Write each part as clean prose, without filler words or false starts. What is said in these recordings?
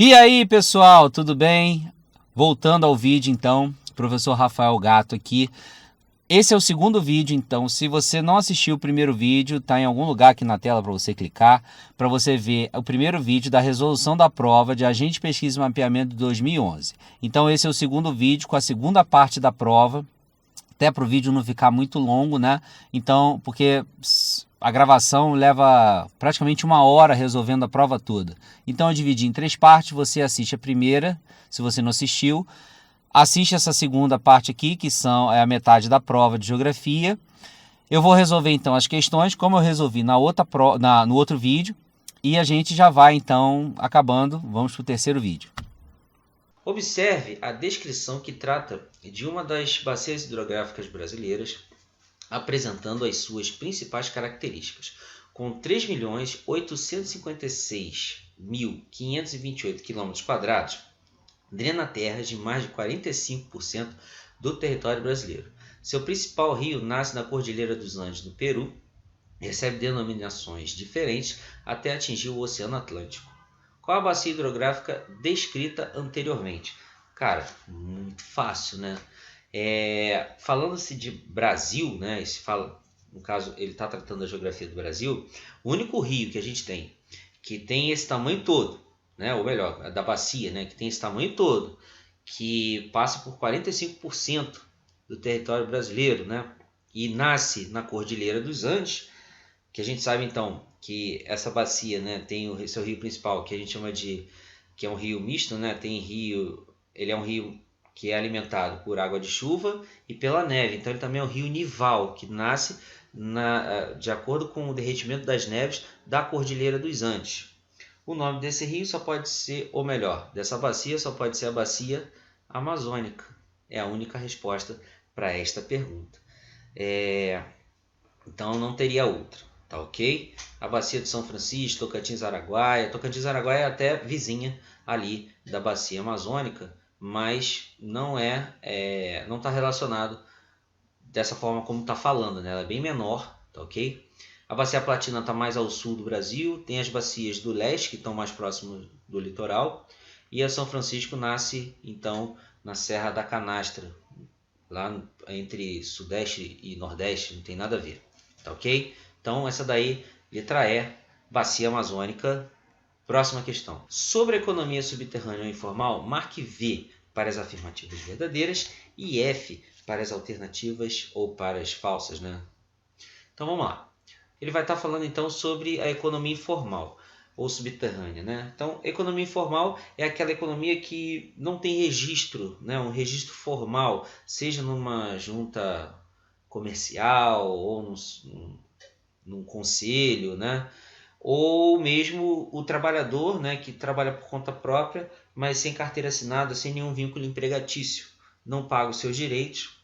E aí, pessoal, tudo bem? Voltando ao vídeo, então, professor Rafael Gato aqui. Esse é o segundo vídeo, então, se você não assistiu o primeiro vídeo, está em algum lugar aqui na tela para você clicar, para você ver o primeiro vídeo da resolução da prova de Agente de Pesquisa e Mapeamento de 2011. Então, esse é o segundo vídeo com a segunda parte da prova, até para o vídeo não ficar muito longo, né? Então, porque a gravação leva praticamente 1 hora resolvendo a prova toda. Então eu dividi em 3 partes, você assiste a primeira, se você não assistiu, assiste essa segunda parte aqui, que é a metade da prova de geografia. Eu vou resolver então as questões, como eu resolvi no outro vídeo, e a gente já vai então acabando, vamos para o terceiro vídeo. Observe a descrição que trata de uma das bacias hidrográficas brasileiras, apresentando as suas principais características. Com 3.856.528 km², drena terras de mais de 45% do território brasileiro. Seu principal rio nasce na Cordilheira dos Andes, no Peru, recebe denominações diferentes até atingir o Oceano Atlântico. Qual a bacia hidrográfica descrita anteriormente? Cara, muito fácil, né? Falando-se de Brasil, né? No caso, ele está tratando da geografia do Brasil. O único rio que a gente tem que tem esse tamanho todo, né? Ou melhor, da bacia, né? Que tem esse tamanho todo, que passa por 45% do território brasileiro, né? E nasce na Cordilheira dos Andes, que a gente sabe então que essa bacia, né, tem o seu rio principal, que a gente chama de que é um rio misto, né? Ele é um rio que é alimentado por água de chuva e pela neve. Então ele também é um rio nival, que nasce de acordo com o derretimento das neves da Cordilheira dos Andes. O nome desse rio só pode ser, ou melhor, dessa bacia só pode ser a bacia amazônica. É a única resposta para esta pergunta. Então não teria outra. Tá ok? A bacia de São Francisco, Tocantins-Araguaia. Tocantins-Araguaia é até vizinha ali da bacia amazônica, mas não está relacionado dessa forma como está falando, né? Ela é bem menor, tá ok? A bacia Platina está mais ao sul do Brasil, tem as bacias do leste que estão mais próximas do litoral, e a São Francisco nasce então na Serra da Canastra, lá entre sudeste e nordeste, não tem nada a ver, tá ok? Então, essa daí, letra E, bacia amazônica. Próxima questão. Sobre a economia subterrânea ou informal, marque V para as afirmativas verdadeiras e F para as alternativas ou para as falsas, né? Então, vamos lá. Ele vai estar falando, então, sobre a economia informal ou subterrânea, né? Então, economia informal é aquela economia que não tem registro, né? Um registro formal, seja numa junta comercial ou num conselho, né? Ou mesmo o trabalhador, né, que trabalha por conta própria, mas sem carteira assinada, sem nenhum vínculo empregatício, não paga os seus direitos,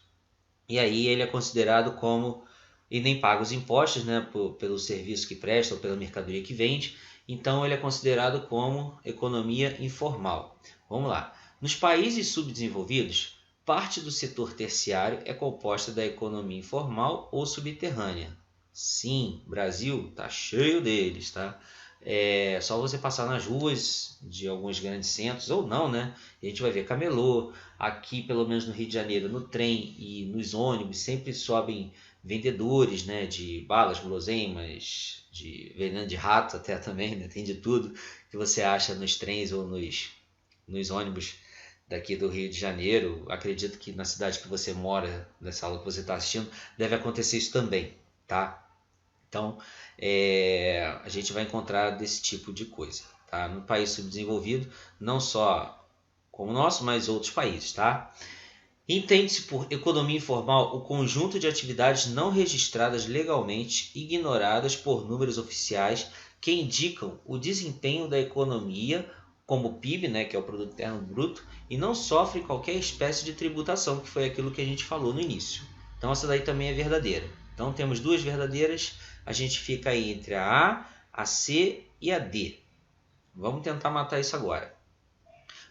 e aí ele é considerado como, e nem paga os impostos, né, pelo serviço que presta ou pela mercadoria que vende, então ele é considerado como economia informal. Vamos lá. Nos países subdesenvolvidos, parte do setor terciário é composta da economia informal ou subterrânea. Sim, Brasil tá cheio deles, tá? É só você passar nas ruas de alguns grandes centros, ou não, né? A gente vai ver camelô. Aqui, pelo menos no Rio de Janeiro, no trem e nos ônibus, sempre sobem vendedores, né? De balas, guloseimas, de veneno de rato até também, né? Tem de tudo que você acha nos trens ou nos ônibus daqui do Rio de Janeiro. Acredito que na cidade que você mora, nessa aula que você está assistindo, deve acontecer isso também, tá? Então, a gente vai encontrar desse tipo de coisa, tá? No país subdesenvolvido, não só como o nosso, mas outros países, tá? Entende-se por economia informal o conjunto de atividades não registradas legalmente, ignoradas por números oficiais, que indicam o desempenho da economia, como o PIB, né, que é o Produto Interno Bruto, e não sofre qualquer espécie de tributação, que foi aquilo que a gente falou no início. Então, essa daí também é verdadeira. Então, temos duas verdadeiras. A gente fica aí entre a A C e a D. Vamos tentar matar isso agora.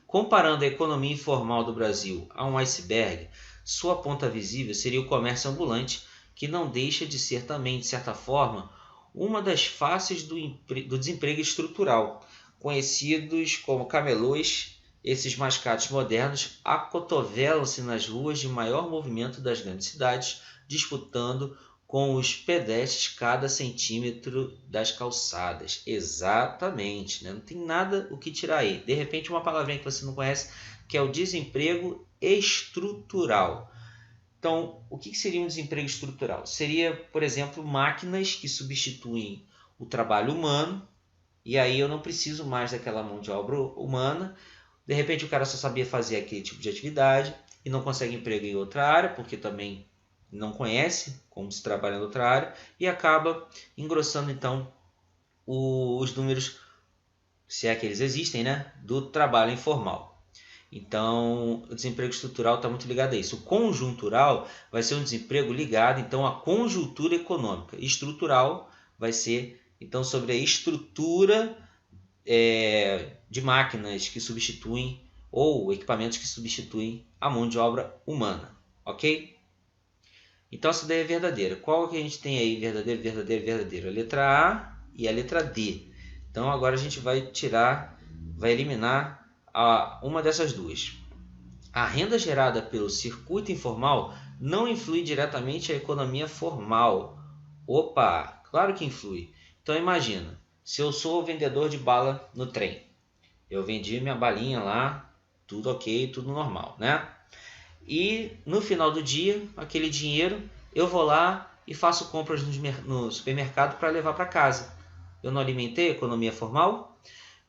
Comparando a economia informal do Brasil a um iceberg, sua ponta visível seria o comércio ambulante, que não deixa de ser também, de certa forma, uma das faces do desemprego estrutural. conhecidos como camelôs, esses mascates modernos acotovelam-se nas ruas de maior movimento das grandes cidades, disputando com os pedestres cada centímetro das calçadas. Exatamente, né? Não tem nada o que tirar aí. De repente, uma palavrinha que você não conhece, que é o desemprego estrutural. Então, o que seria um desemprego estrutural? Seria, por exemplo, máquinas que substituem o trabalho humano, e aí eu não preciso mais daquela mão de obra humana. De repente o cara só sabia fazer aquele tipo de atividade e não consegue emprego em outra área, porque também não conhece como se trabalha em outra área, e acaba engrossando então os números, se é que eles existem, né, do trabalho informal. Então, o desemprego estrutural está muito ligado a isso. O conjuntural vai ser um desemprego ligado então à conjuntura econômica. Estrutural vai ser então sobre a estrutura de máquinas que substituem ou equipamentos que substituem a mão de obra humana, ok? Então essa daí é verdadeira. Qual que a gente tem aí? Verdadeiro, verdadeiro, verdadeiro. A letra A e a letra D. Então agora a gente vai eliminar uma dessas duas. A renda gerada pelo circuito informal não influi diretamente a economia formal. Opa, claro que influi. Então imagina, se eu sou vendedor de bala no trem, eu vendi minha balinha lá, tudo ok, tudo normal, né? E no final do dia, aquele dinheiro, eu vou lá e faço compras no supermercado para levar para casa. Eu não alimentei a economia formal?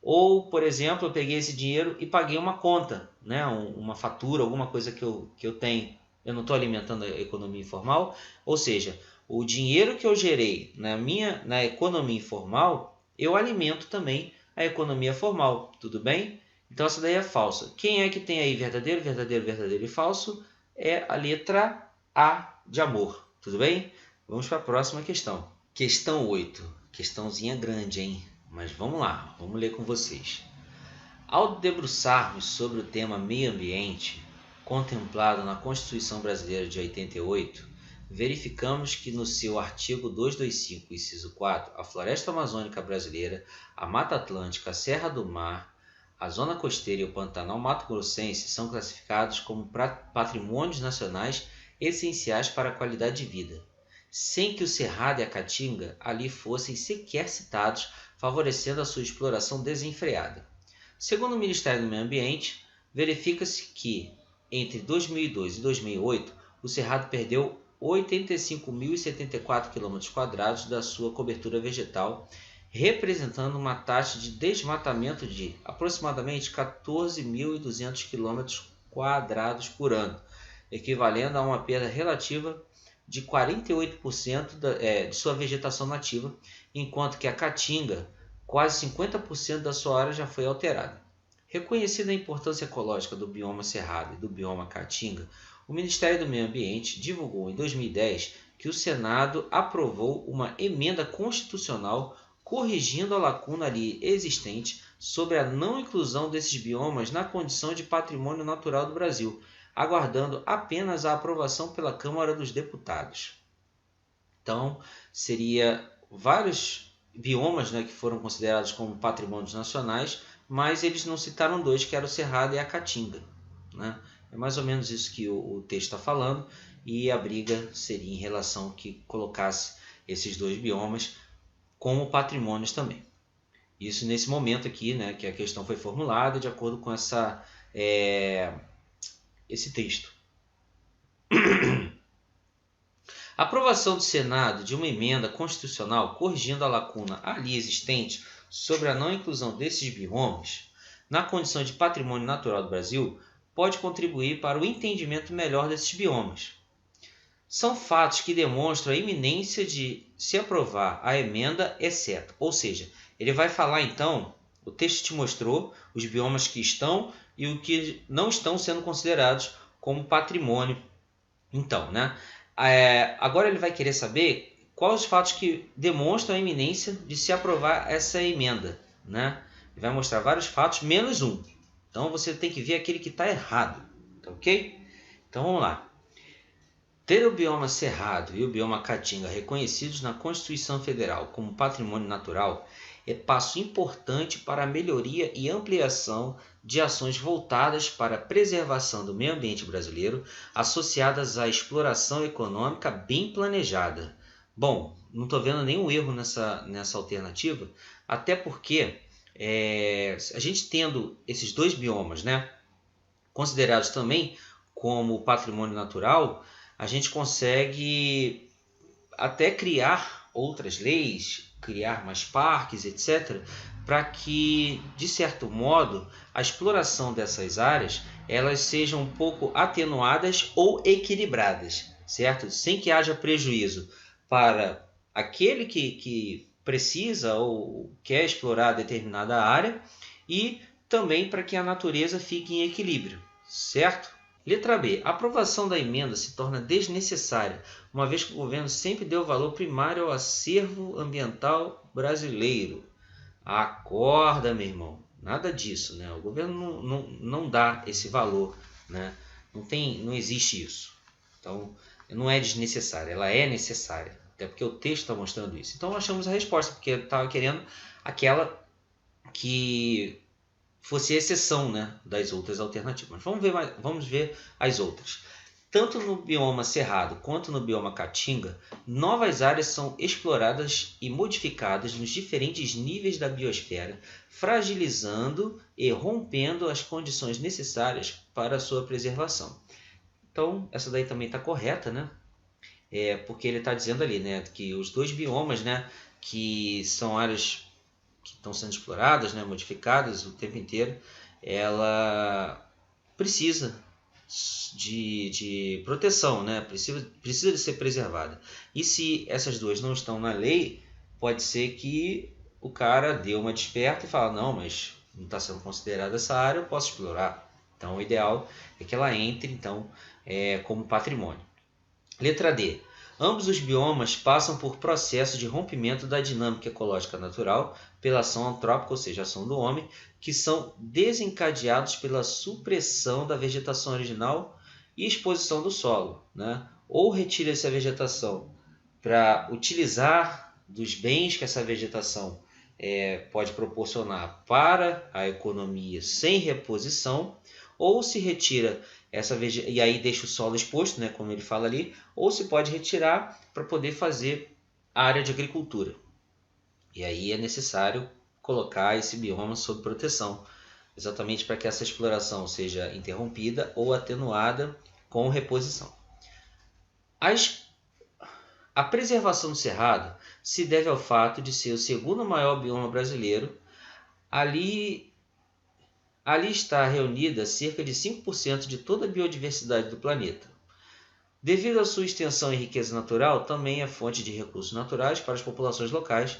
Ou, por exemplo, eu peguei esse dinheiro e paguei uma conta, né? Uma fatura, alguma coisa que eu tenho. Eu não estou alimentando a economia informal? Ou seja, o dinheiro que eu gerei na economia informal, eu alimento também a economia formal, tudo bem? Então essa daí é falsa. Quem é que tem aí verdadeiro, verdadeiro, verdadeiro e falso? É a letra A de amor, tudo bem? Vamos para a próxima questão. Questão 8. Questãozinha grande, hein? Mas vamos lá, vamos ler com vocês. Ao debruçarmos sobre o tema meio ambiente, contemplado na Constituição Brasileira de 88, verificamos que no seu artigo 225, inciso 4, a floresta amazônica brasileira, a Mata Atlântica, a Serra do Mar, a Zona Costeira e o Pantanal Mato-Grossense são classificados como patrimônios nacionais essenciais para a qualidade de vida, sem que o Cerrado e a Caatinga ali fossem sequer citados, favorecendo a sua exploração desenfreada. Segundo o Ministério do Meio Ambiente, verifica-se que, entre 2002 e 2008, o Cerrado perdeu 85.074 km² da sua cobertura vegetal, representando uma taxa de desmatamento de aproximadamente 14.200 km² por ano, equivalendo a uma perda relativa de 48% de sua vegetação nativa, enquanto que a Caatinga, quase 50% da sua área já foi alterada. Reconhecida a importância ecológica do bioma Cerrado e do bioma Caatinga, o Ministério do Meio Ambiente divulgou em 2010 que o Senado aprovou uma emenda constitucional corrigindo a lacuna ali existente sobre a não inclusão desses biomas na condição de patrimônio natural do Brasil, aguardando apenas a aprovação pela Câmara dos Deputados. Então, seria vários biomas, né, que foram considerados como patrimônios nacionais, mas eles não citaram dois, que era o Cerrado e a Caatinga, né? É mais ou menos isso que o texto está falando, e a briga seria em relação que colocasse esses dois biomas como patrimônios também. Isso nesse momento aqui, né, que a questão foi formulada de acordo com esse texto. A aprovação do Senado de uma emenda constitucional corrigindo a lacuna ali existente sobre a não inclusão desses biomas na condição de patrimônio natural do Brasil pode contribuir para o entendimento melhor desses biomas. São fatos que demonstram a iminência de se aprovar a emenda, exceto, ou seja, ele vai falar então, o texto te mostrou os biomas que estão e o que não estão sendo considerados como patrimônio. Então, né? Agora ele vai querer saber quais os fatos que demonstram a iminência de se aprovar essa emenda, né? Ele vai mostrar vários fatos, menos um. Então você tem que ver aquele que está errado, tá ok? Então vamos lá. Ter o bioma Cerrado e o bioma Caatinga reconhecidos na Constituição Federal como patrimônio natural é passo importante para a melhoria e ampliação de ações voltadas para a preservação do meio ambiente brasileiro, associadas à exploração econômica bem planejada. Bom, não estou vendo nenhum erro nessa alternativa, até porque a gente tendo esses dois biomas, né, considerados também como patrimônio natural, a gente consegue até criar outras leis, criar mais parques, etc., para que, de certo modo, a exploração dessas áreas elas sejam um pouco atenuadas ou equilibradas, certo? Sem que haja prejuízo para aquele que precisa ou quer explorar determinada área e também para que a natureza fique em equilíbrio, certo? Letra B. A aprovação da emenda se torna desnecessária, uma vez que o governo sempre deu valor primário ao acervo ambiental brasileiro. Acorda, meu irmão. Nada disso, né? O governo não dá esse valor, né? Não existe isso. Então, não é desnecessária, ela é necessária. Até porque o texto está mostrando isso. Então, achamos a resposta, porque estava querendo aquela que fosse exceção, né, das outras alternativas. Mas vamos ver as outras. Tanto no bioma Cerrado quanto no bioma Caatinga, novas áreas são exploradas e modificadas nos diferentes níveis da biosfera, fragilizando e rompendo as condições necessárias para a sua preservação. Então, essa daí também está correta, né? Porque ele está dizendo ali, né, que os dois biomas, né, que são áreas que estão sendo exploradas, né, modificadas o tempo inteiro, ela precisa de proteção, né? Precisa de ser preservada. E se essas duas não estão na lei, pode ser que o cara dê uma desperta e fala, não, mas não está sendo considerada essa área, eu posso explorar. Então o ideal é que ela entre então, como patrimônio. Letra D. Ambos os biomas passam por processo de rompimento da dinâmica ecológica natural pela ação antrópica, ou seja, a ação do homem, que são desencadeados pela supressão da vegetação original e exposição do solo, né? Ou retira-se a vegetação para utilizar dos bens que essa vegetação pode proporcionar para a economia sem reposição, ou se retira e aí deixa o solo exposto, né, como ele fala ali, ou se pode retirar para poder fazer área de agricultura. E aí é necessário colocar esse bioma sob proteção, exatamente para que essa exploração seja interrompida ou atenuada com reposição. A preservação do cerrado se deve ao fato de ser o segundo maior bioma brasileiro. Ali está reunida cerca de 5% de toda a biodiversidade do planeta. Devido à sua extensão e riqueza natural, também é fonte de recursos naturais para as populações locais.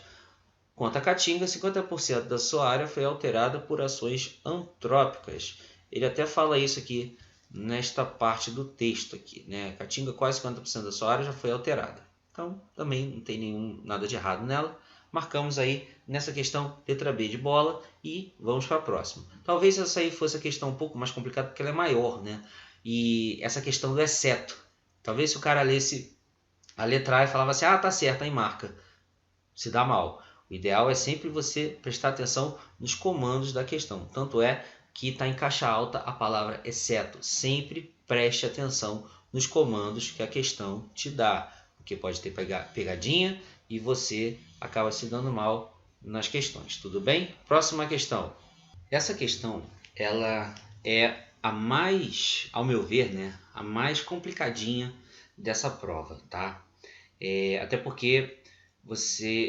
Quanto a Caatinga, 50% da sua área foi alterada por ações antrópicas. Ele até fala isso aqui nesta parte do texto aqui, né? Caatinga, quase 50% da sua área já foi alterada. Então, também não tem nada de errado nela. Marcamos aí nessa questão letra B de bola e vamos para a próxima. Talvez essa aí fosse a questão um pouco mais complicada porque ela é maior, né? E essa questão do exceto. Talvez se o cara lesse a letra A e falava assim, tá certo, aí marca. Se dá mal. O ideal é sempre você prestar atenção nos comandos da questão. Tanto é que está em caixa alta a palavra exceto. Sempre preste atenção nos comandos que a questão te dá. Porque pode ter pegadinha e você acaba se dando mal nas questões. Tudo bem? Próxima questão. Essa questão ela é a mais, ao meu ver, né, a mais complicadinha dessa prova, tá? Até porque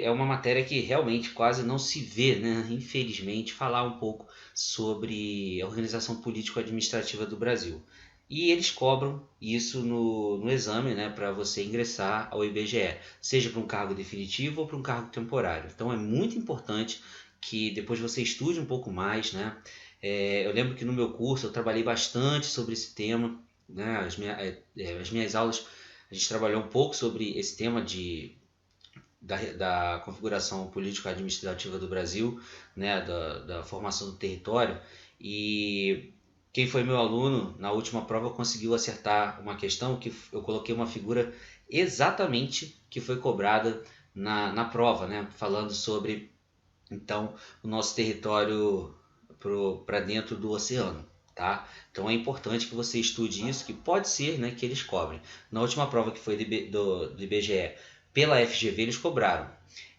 é uma matéria que realmente quase não se vê, né? Infelizmente, falar um pouco sobre a organização político-administrativa do Brasil. E eles cobram isso no exame, né, para você ingressar ao IBGE, seja para um cargo definitivo ou para um cargo temporário. Então é muito importante que depois você estude um pouco mais, né? Eu lembro que no meu curso eu trabalhei bastante sobre esse tema, né? As minhas aulas a gente trabalhou um pouco sobre esse tema da configuração político-administrativa do Brasil, né, da formação do território, e quem foi meu aluno na última prova conseguiu acertar uma questão que eu coloquei uma figura exatamente que foi cobrada na prova, né, falando sobre então o nosso território para dentro do oceano. Tá? Então é importante que você estude isso, que pode ser, né, que eles cobrem. Na última prova que foi do IBGE pela FGV, eles cobraram.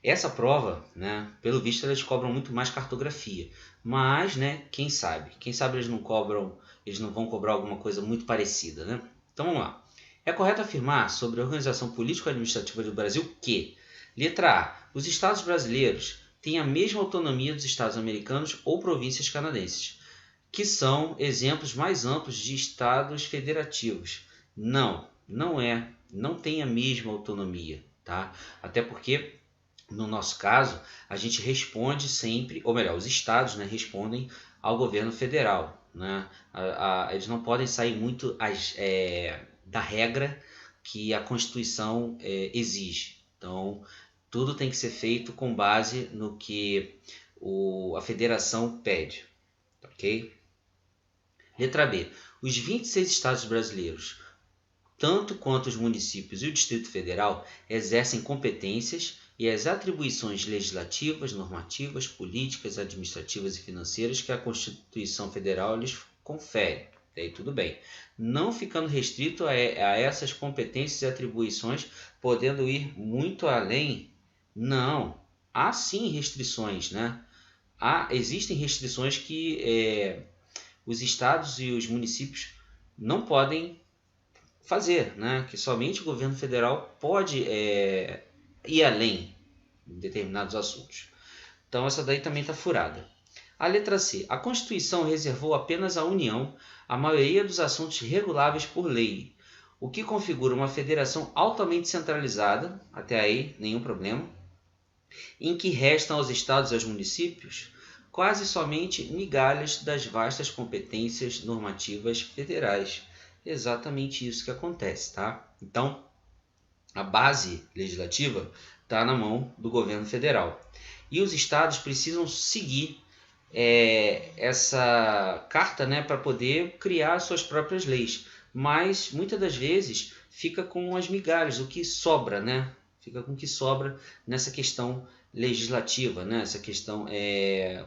Essa prova, né, pelo visto, eles cobram muito mais cartografia. Mas, né, quem sabe? Quem sabe eles não cobram, eles não vão cobrar alguma coisa muito parecida, né? Então vamos lá. É correto afirmar sobre a organização político-administrativa do Brasil que, letra A, os estados brasileiros têm a mesma autonomia dos estados americanos ou províncias canadenses, que são exemplos mais amplos de estados federativos. Não, não é, não tem a mesma autonomia, tá? Até porque no nosso caso, a gente responde sempre, ou melhor, os estados, né, respondem ao governo federal. Né? Eles não podem sair muito da regra que a Constituição exige. Então, tudo tem que ser feito com base no que a federação pede. Ok? Letra B. Os 26 estados brasileiros, tanto quanto os municípios e o Distrito Federal, exercem competências e as atribuições legislativas, normativas, políticas, administrativas e financeiras que a Constituição Federal lhes confere. Daí tudo bem. Não ficando restrito a essas competências e atribuições, podendo ir muito além? Não. Há sim restrições, né? Existem restrições que os estados e os municípios não podem fazer, né? Que somente o governo federal pode ir além em determinados assuntos. Então essa daí também está furada. A letra C. A Constituição reservou apenas à União a maioria dos assuntos reguláveis por lei, o que configura uma federação altamente centralizada, até aí nenhum problema, em que restam aos estados e aos municípios quase somente migalhas das vastas competências normativas federais. Exatamente isso que acontece, tá? Então, a base legislativa está na mão do governo federal. E os estados precisam seguir essa carta, né, para poder criar suas próprias leis. Mas, muitas das vezes, fica com as migalhas, o que sobra, né? Fica com o que sobra nessa questão legislativa, né? Essa questão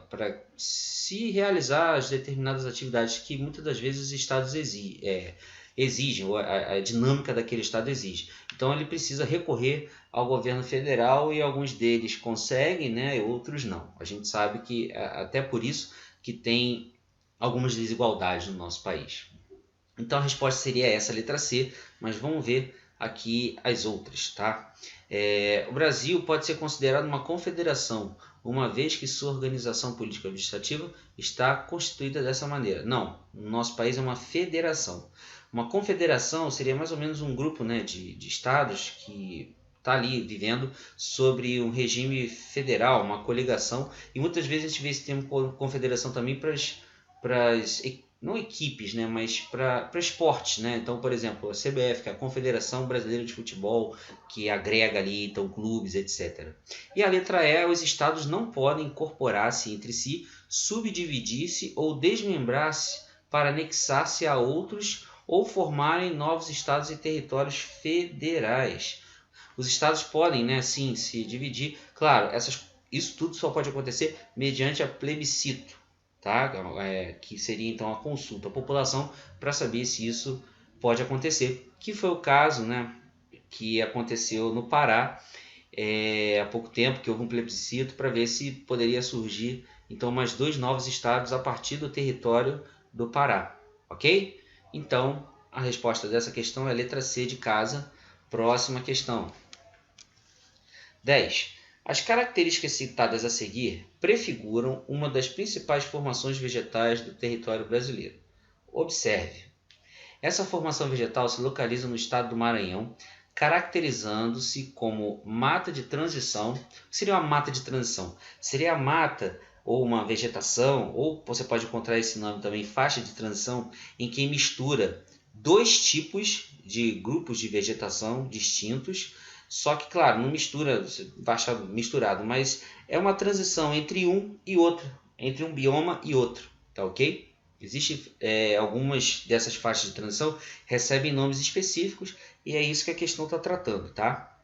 para se realizar as determinadas atividades que muitas das vezes os estados exigem, ou a dinâmica daquele estado exige. Então ele precisa recorrer ao governo federal e alguns deles conseguem, né, e outros não. A gente sabe que até por isso que tem algumas desigualdades no nosso país. Então a resposta seria essa, letra C, mas vamos ver aqui as outras, tá? O Brasil pode ser considerado uma confederação, uma vez que sua organização política administrativa está constituída dessa maneira. Não, o nosso país é uma federação. Uma confederação seria mais ou menos um grupo, né, de estados que está ali vivendo sobre um regime federal, uma coligação, e muitas vezes a gente vê esse termo confederação também para as não equipes, né, mas para esportes, né? Então, por exemplo, a CBF, que é a Confederação Brasileira de Futebol, que agrega ali então clubes, etc. E a letra E, os estados não podem incorporar-se entre si, subdividir-se ou desmembrar-se para anexar-se a outros ou formarem novos estados e territórios federais. Os estados podem, né, sim, se dividir. Claro, isso tudo só pode acontecer mediante a plebiscito, tá? Que seria então a consulta à população para saber se isso pode acontecer, que foi o caso, né, que aconteceu no Pará há pouco tempo, que houve um plebiscito para ver se poderia surgir então mais 2 novos estados a partir do território do Pará, ok? Então a resposta dessa questão é a letra C de casa. Próxima questão. 10. As características citadas a seguir prefiguram uma das principais formações vegetais do território brasileiro. Observe. Essa formação vegetal se localiza no estado do Maranhão, caracterizando-se como mata de transição. O que seria uma mata de transição? Seria a mata ou uma vegetação, ou você pode encontrar esse nome também, faixa de transição, em que mistura 2 tipos de grupos de vegetação distintos. Só que, claro, não mistura, vai achar misturado, mas é uma transição entre um e outro, entre um bioma e outro, tá ok? Existem algumas dessas faixas de transição recebem nomes específicos e é isso que a questão está tratando, tá?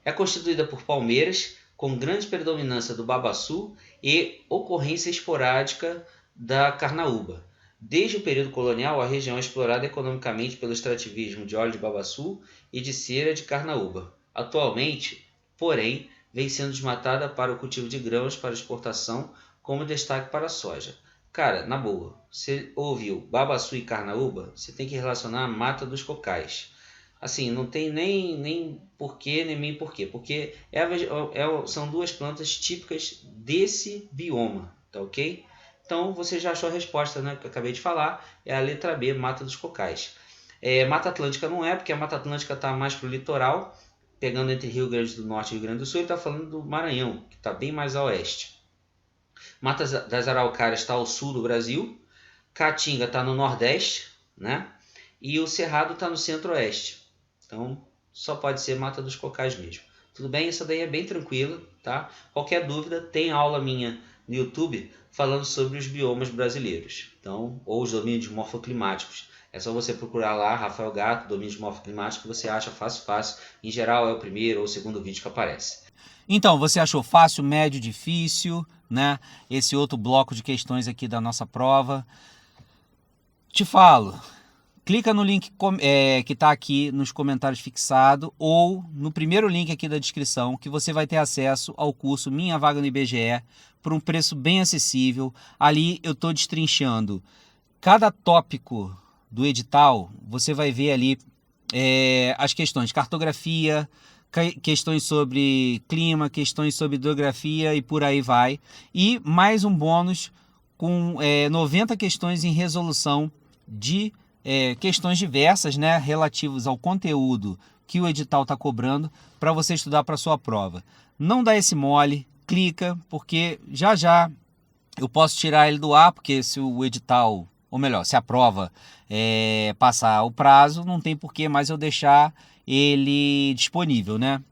É constituída por palmeiras, com grande predominância do babaçu e ocorrência esporádica da carnaúba. Desde o período colonial, a região é explorada economicamente pelo extrativismo de óleo de babaçu e de cera de carnaúba. Atualmente, porém, vem sendo desmatada para o cultivo de grãos para exportação, como destaque para a soja. Cara, na boa, você ouviu babaçu e carnaúba, você tem que relacionar a mata dos cocais. Assim, não tem nem porquê, nem porquê, porque são duas plantas típicas desse bioma, tá ok? Então você já achou a resposta, né, que eu acabei de falar, é a letra B, mata dos cocais. Mata Atlântica não é, porque a Mata Atlântica está mais para o litoral, pegando entre Rio Grande do Norte e Rio Grande do Sul, ele está falando do Maranhão, que está bem mais a oeste. Mata das Araucárias está ao sul do Brasil, Caatinga está no nordeste, né? E o Cerrado está no centro-oeste. Então, só pode ser Mata dos Cocais mesmo. Tudo bem? Essa daí é bem tranquila, tá? Qualquer dúvida, tem aula minha no YouTube falando sobre os biomas brasileiros, então, ou os domínios morfoclimáticos. É só você procurar lá, Rafael Gato, domínios morfoclimáticos, que você acha fácil. Em geral, é o primeiro ou o segundo vídeo que aparece. Então, você achou fácil, médio, difícil, né? Esse outro bloco de questões aqui da nossa prova. Te falo, clica no link que está aqui nos comentários fixado ou no primeiro link aqui da descrição, que você vai ter acesso ao curso Minha Vaga no IBGE por um preço bem acessível. Ali eu estou destrinchando cada tópico do edital, você vai ver ali as questões de cartografia, questões sobre clima, questões sobre hidrografia e por aí vai. E mais um bônus com 90 questões em resolução de questões diversas, né, relativas ao conteúdo que o edital está cobrando para você estudar para a sua prova. Não dá esse mole, clica, porque já eu posso tirar ele do ar, porque se o edital, ou melhor, se a prova passar o prazo, não tem por que mais eu deixar ele disponível, né?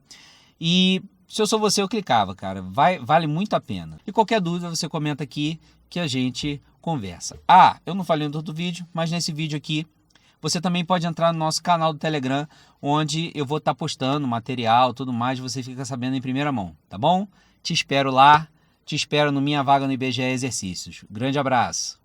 E se eu sou você, eu clicava, cara. Vale muito a pena. E qualquer dúvida, você comenta aqui que a gente conversa. Eu não falei no outro vídeo, mas nesse vídeo aqui, você também pode entrar no nosso canal do Telegram, onde eu vou estar postando material, tudo mais, você fica sabendo em primeira mão, tá bom? Te espero lá, te espero no Minha Vaga no IBGE Exercícios. Grande abraço!